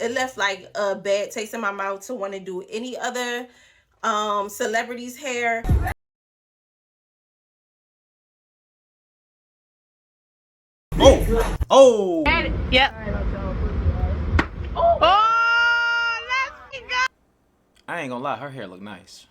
it left like a bad taste in my mouth to want to do any other celebrities' hair. Oh. Yep. Oh, let's go. I ain't gonna lie, her hair look nice.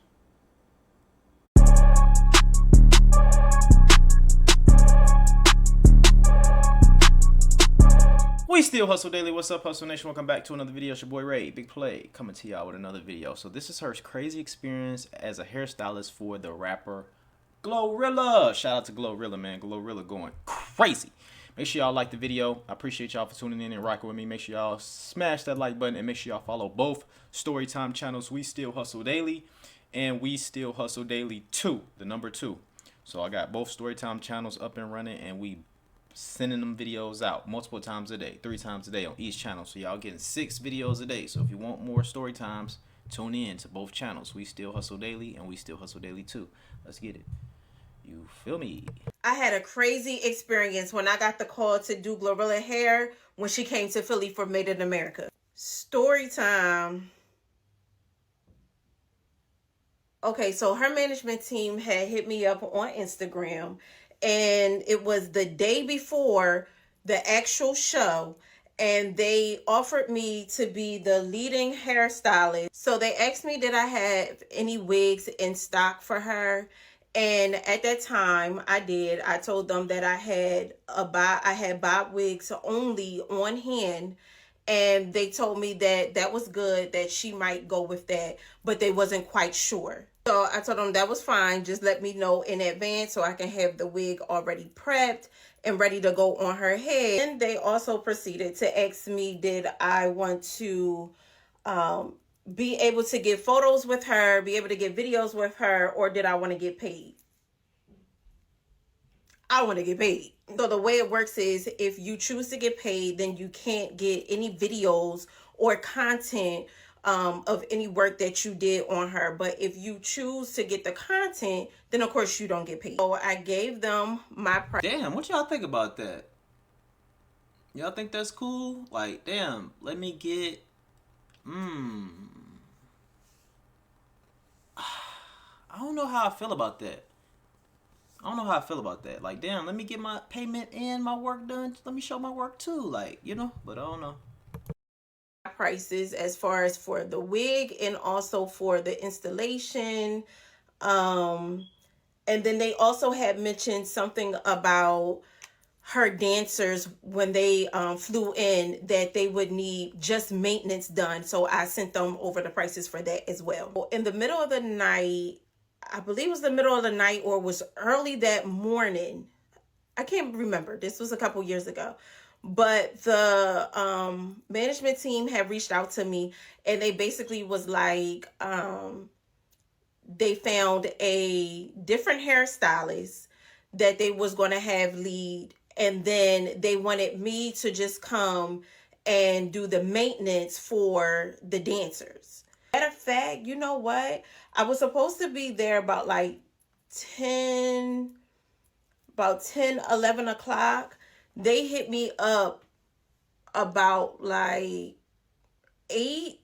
We still Hustle Daily. What's up, Hustle Nation? Welcome back to another video. It's your boy Ray, Big Play, coming to y'all with another video. So this is her crazy experience as a hairstylist for the rapper GloRilla. Shout out to GloRilla, man. GloRilla going crazy. Make sure y'all like the video. I appreciate y'all for tuning in and rocking with me. Make sure y'all smash that like button and make sure y'all follow both Storytime channels. We Still Hustle Daily and We Still Hustle Daily 2, the number 2. So I got both Storytime channels up and running, and we sending them videos out multiple times a day, 3 times a day on each channel. So y'all getting 6 videos a day. So if you want more story times, tune in to both channels. We Still Hustle Daily and We Still Hustle Daily 2. Let's get it. You feel me? I had a crazy experience when I got the call to do GloRilla hair when she came to Philly for Made in America. Story time. Okay, so her management team had hit me up on Instagram, and it was the day before the actual show, and they offered me to be the leading hairstylist. So they asked me did I have any wigs in stock for her, and at that time I did. I told them that I had bob wigs only on hand, and they told me that that was good, that she might go with that, but they wasn't quite sure. So I told them that was fine. Just let me know in advance so I can have the wig already prepped and ready to go on her head. And they also proceeded to ask me, did I want to be able to get photos with her, be able to get videos with her, or did I want to get paid? I want to get paid. So the way it works is if you choose to get paid, then you can't get any videos or content of any work that you did on her. But if you choose to get the content, then of course you don't get paid. So I gave them my price. Damn, what y'all think about that? Y'all think that's cool? Like, damn, let me get I don't know how I feel about that. Like, damn, let me get my payment and my work done. Let me show my work too. Like, you know, but I don't know. Prices as far as for the wig and also for the installation. And then they also had mentioned something about her dancers when they flew in, that they would need just maintenance done. So I sent them over the prices for that as well. In the middle of the night, I believe it was the middle of the night or was early that morning, I can't remember, this was a couple years ago, but the management team had reached out to me, and they basically was like, they found a different hairstylist that they was going to have lead, and then they wanted me to just come and do the maintenance for the dancers. Matter of fact, you know what? I was supposed to be there about like 10, 11 o'clock. They hit me up about like 8.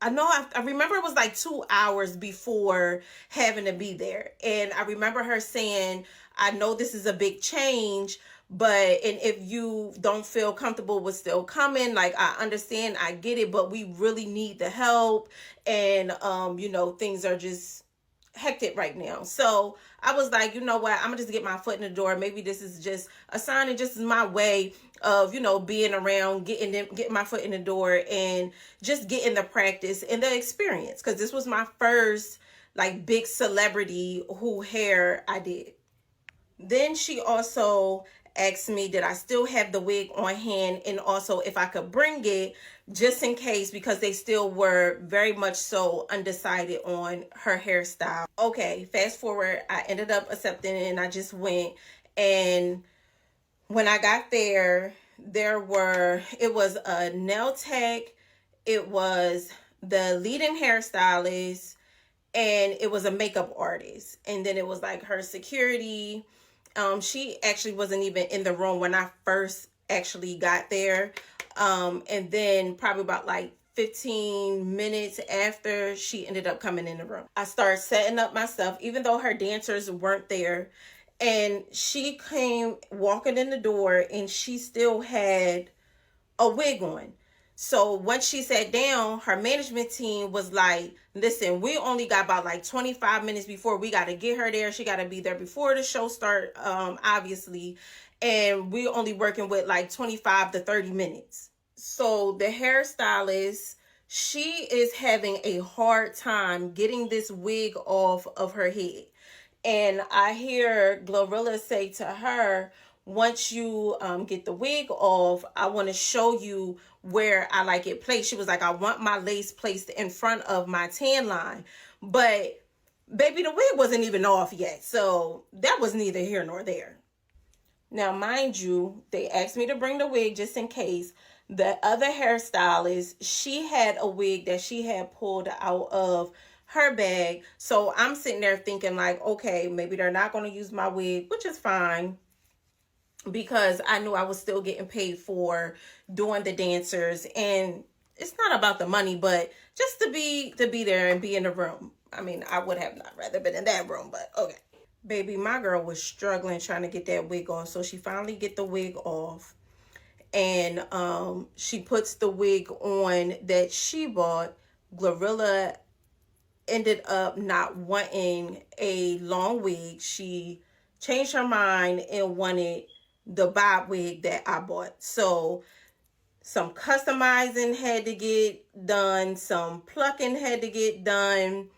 I remember it was like 2 hours before having to be there. And I remember her saying, I know this is a big change, and if you don't feel comfortable with still coming, like, I understand, I get it, but we really need the help. And, you know, things are just hectic right now. So I was like, you know what, I'm gonna just get my foot in the door. Maybe this is just a sign, and just my way of, you know, being around, getting my foot in the door and just getting the practice and the experience, because this was my first like big celebrity who hair I did. Then she also asked me did I still have the wig on hand, and also if I could bring it just in case, because they still were very much so undecided on her hairstyle. Okay, fast forward, I ended up accepting it, and I just went. And when I got there, it was a nail tech, it was the leading hairstylist, and it was a makeup artist, and then it was like her security. She actually wasn't even in the room when I first actually got there. And then probably about like 15 minutes after she ended up coming in the room. I started setting up my stuff, even though her dancers weren't there. And she came walking in the door and she still had a wig on. So once she sat down, her management team was like, listen, we only got about like 25 minutes before we got to get her there. She got to be there before the show start, obviously. And we're only working with like 25 to 30 minutes. So the hairstylist, she is having a hard time getting this wig off of her head. And I hear GloRilla say to her, once you get the wig off, I want to show you where I like it placed. She was like, I want my lace placed in front of my tan line. But baby, the wig wasn't even off yet. So that was neither here nor there. Now, mind you, they asked me to bring the wig just in case. The other hairstylist, she had a wig that she had pulled out of her bag. So I'm sitting there thinking like, okay, maybe they're not going to use my wig, which is fine, because I knew I was still getting paid for doing the dancers. And it's not about the money, but just to be there and be in the room. I mean, I would have not rather been in that room, but okay. Baby, my girl was struggling trying to get that wig off. So she finally get the wig off. And she puts the wig on that she bought. GloRilla ended up not wanting a long wig. She changed her mind and wanted the bob wig that I bought. So some customizing had to get done. Some plucking had to get done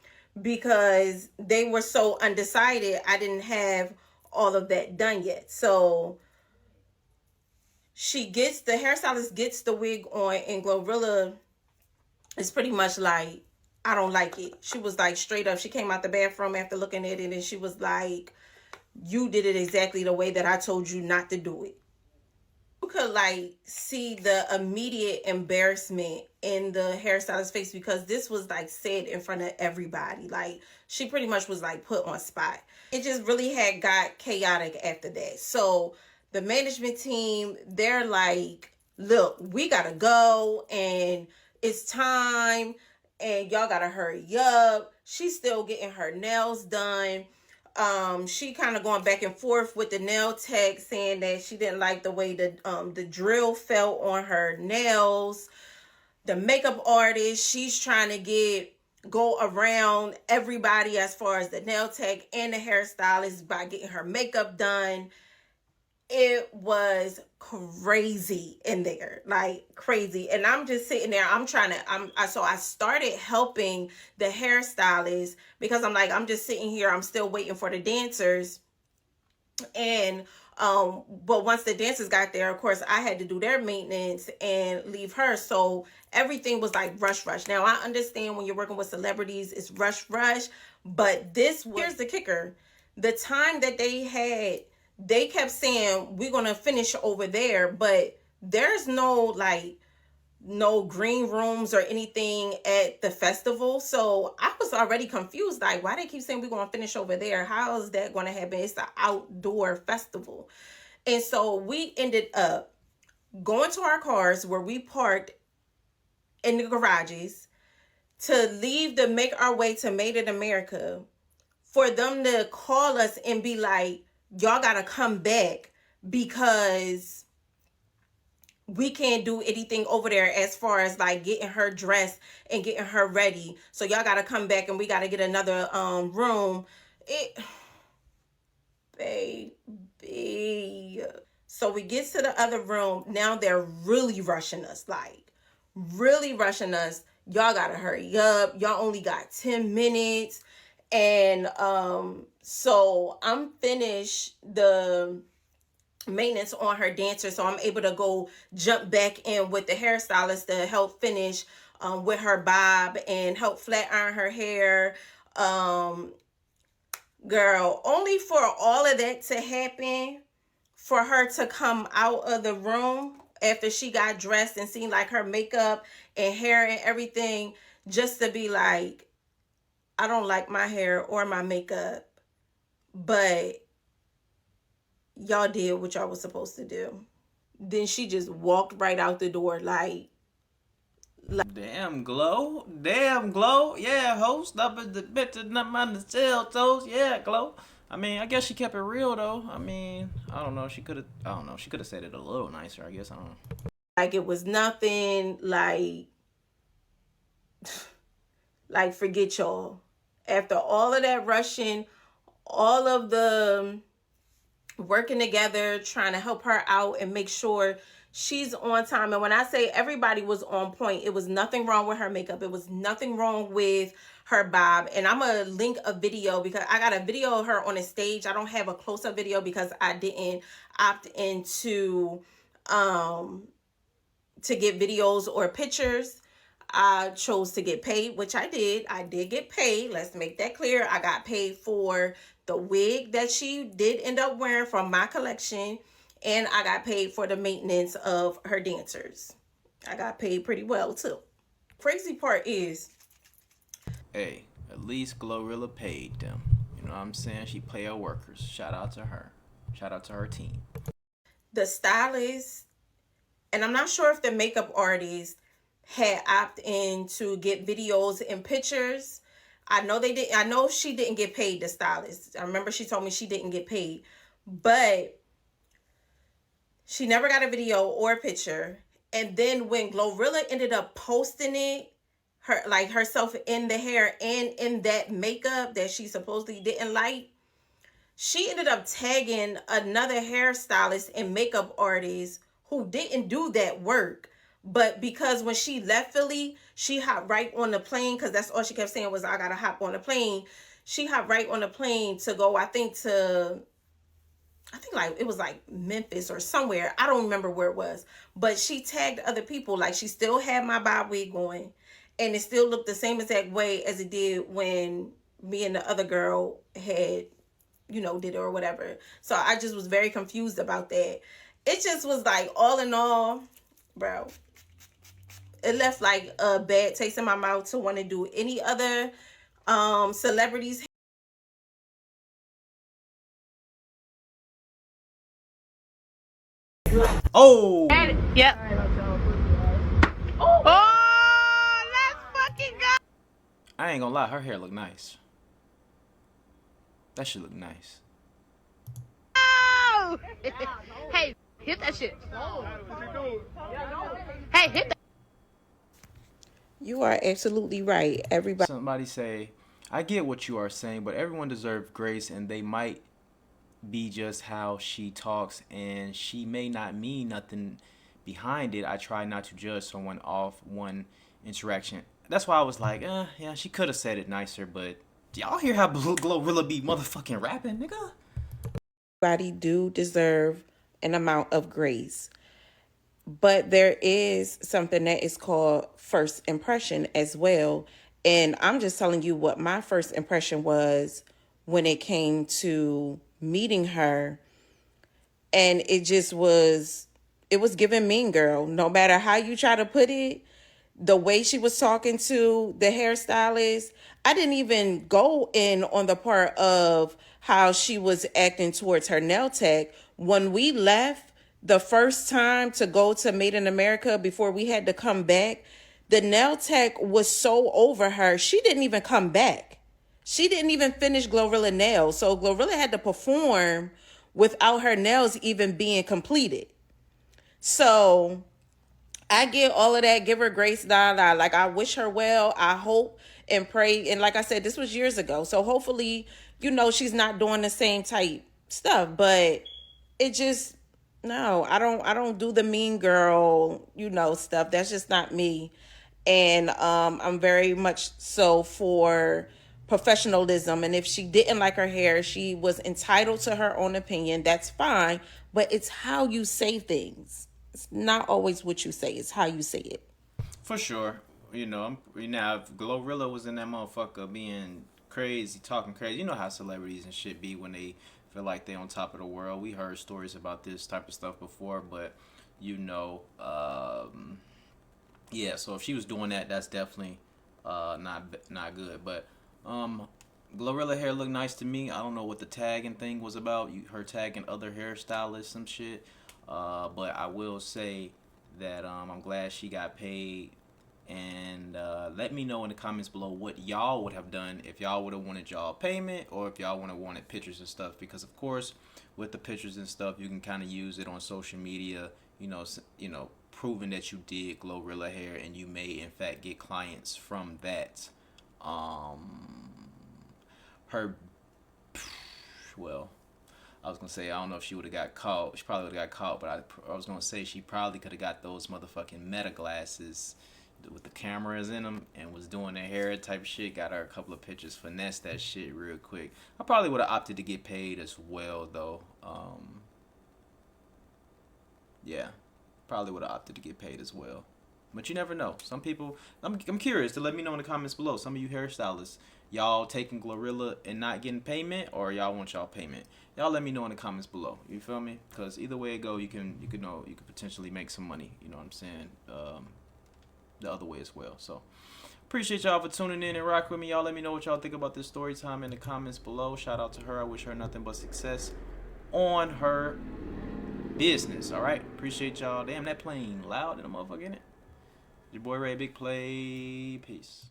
because they were so undecided. I didn't have all of that done yet. So the hairstylist gets the wig on, and GloRilla is pretty much like, I don't like it. She was like straight up. She came out the bathroom after looking at it and she was like, you did it exactly the way that I told you not to do it. You could like see the immediate embarrassment in the hairstylist's face because this was like said in front of everybody. Like she pretty much was like put on spot. It just really had got chaotic after that. So the management team, they're like, look, we gotta go and it's time and y'all gotta hurry up. She's still getting her nails done. She kind of going back and forth with the nail tech, saying that she didn't like the way the drill felt on her nails. The makeup artist, she's trying to go around everybody as far as the nail tech and the hairstylist by getting her makeup done. It was crazy in there, like crazy. And I'm just sitting there, so I started helping the hairstylist because I'm like, I'm just sitting here, I'm still waiting for the dancers. And but once the dancers got there, of course I had to do their maintenance and leave her. So everything was like rush. Now I understand when you're working with celebrities, it's rush, but here's the kicker. The time that they had, they kept saying, we're going to finish over there, but there's no green rooms or anything at the festival. So I was already confused. Like, why they keep saying we're going to finish over there? How is that going to happen? It's an outdoor festival. And so we ended up going to our cars where we parked in the garages to make our way to Made in America, for them to call us and be like, y'all gotta come back because we can't do anything over there as far as like getting her dressed and getting her ready. So y'all gotta come back and we gotta get another room. Baby. So we get to the other room. Now they're really rushing us. Y'all gotta hurry up. Y'all only got 10 minutes. And so I'm finished the maintenance on her dancer, so I'm able to go jump back in with the hairstylist to help finish with her bob and help flat iron her hair. Girl, only for all of that to happen, for her to come out of the room after she got dressed and seen like her makeup and hair and everything, just to be like, I don't like my hair or my makeup, but y'all did what y'all was supposed to do. Then she just walked right out the door like Damn Glow. Damn Glow. Yeah, host up at the bit to not mind the cell toes. Yeah, Glow. I mean, I guess she kept it real though. I mean, I don't know. She could have. I don't know. She could have said it a little nicer. I guess I don't know. Like it was nothing. Like forget y'all. After all of that rushing, all of the working together, trying to help her out and make sure she's on time. And when I say everybody was on point, it was nothing wrong with her makeup. It was nothing wrong with her bob. And I'm going to link a video because I got a video of her on a stage. I don't have a close-up video because I didn't opt into to get videos or pictures. I chose to get paid, which I did. I did get paid. Let's make that clear. I got paid for the wig that she did end up wearing from my collection. And I got paid for the maintenance of her dancers. I got paid pretty well too. Crazy part is, Hey, at least GloRilla paid them. You know what I'm saying? She pay her workers. Shout out to her. Shout out to her team. the stylist, and I'm not sure if the makeup artist had opted in to get videos and pictures. I know they did. I know she didn't get paid, the stylist. I remember she told me she didn't get paid, but she never got a video or a picture. And then when GloRilla ended up posting it, her like herself in the hair and in that makeup that she supposedly didn't like, she ended up tagging another hairstylist and makeup artist who didn't do that work. But because when she left Philly, she hopped right on the plane, because that's all she kept saying was, I gotta hop on the plane. She hopped right on the plane to go, I think like it was like Memphis or somewhere. I don't remember where it was. But she tagged other people. Like she still had my bob wig going. And it still looked the same exact way as it did when me and the other girl had, did it or whatever. So I just was very confused about that. It just was like, all in all, bro, it left like a bad taste in my mouth to want to do any other celebrities. Oh! Yep. Oh, let's fucking go. I ain't gonna lie, her hair look nice. That should look nice. Hey, hit that shit. Hey, hit that. You are absolutely right. Everybody. Somebody say, I get what you are saying, but everyone deserves grace, and they might be just how she talks, and she may not mean nothing behind it. I try not to judge someone off one interaction. That's why I was like, yeah, she could have said it nicer, but y'all hear how GloRilla be motherfucking rapping, nigga? Everybody do deserve an amount of grace. But there is something that is called first impression as well. And I'm just telling you what my first impression was when it came to meeting her. And it was giving Mean Girl. No matter how you try to put it, the way she was talking to the hairstylist, I didn't even go in on the part of how she was acting towards her nail tech. When we left the first time to go to Made in America before we had to come back, the nail tech was so over her, she didn't even come back. She didn't even finish GloRilla nails. So GloRilla had to perform without her nails even being completed. So I get all of that. Give her grace, like I wish her well. I hope and pray. And like I said, this was years ago. So hopefully, she's not doing the same type stuff. But it just, no, I don't do the mean girl, stuff. That's just not me. And I'm very much so for professionalism. And if she didn't like her hair, she was entitled to her own opinion. That's fine. But it's how you say things. It's not always what you say. It's how you say it. For sure. Now if GloRilla was in that motherfucker being crazy, talking crazy, you know how celebrities and shit be when they feel like they on top of the world. We heard stories about this type of stuff before, but yeah. So if she was doing that, that's definitely not good. But GloRilla hair looked nice to me. I don't know what the tagging thing was about. Her tagging other hairstylists, some shit. But I will say that I'm glad she got paid And let me know in the comments below what y'all would have done if y'all would have wanted y'all payment, or if y'all would have wanted pictures and stuff. Because of course, with the pictures and stuff, you can kind of use it on social media. You know, proving that you did GloRilla hair, and you may in fact get clients from that. Her, well, I was gonna say, I don't know if she would have got caught. She probably would have got caught, but I was gonna say she probably could have got those motherfucking meta glasses with the cameras in them and was doing their hair type of shit. Got her a couple of pictures, finessed that shit real quick. I probably would have opted to get paid as well, though. Yeah, probably would have opted to get paid as well. But you never know. Some people, I'm curious to let me know in the comments below. Some of you hairstylists, y'all taking GloRilla and not getting payment, or y'all want y'all payment? Y'all let me know in the comments below. You feel me? Because either way it go, you can potentially make some money. You know what I'm saying? The other way as well. So appreciate y'all for tuning in and rock with me. Y'all let me know what y'all think about this story time in the comments below. Shout out to her. I wish her nothing but success on her business. All right, appreciate y'all. Damn, that plane loud in the motherfucker, in it. Your boy Ray, big play. Peace.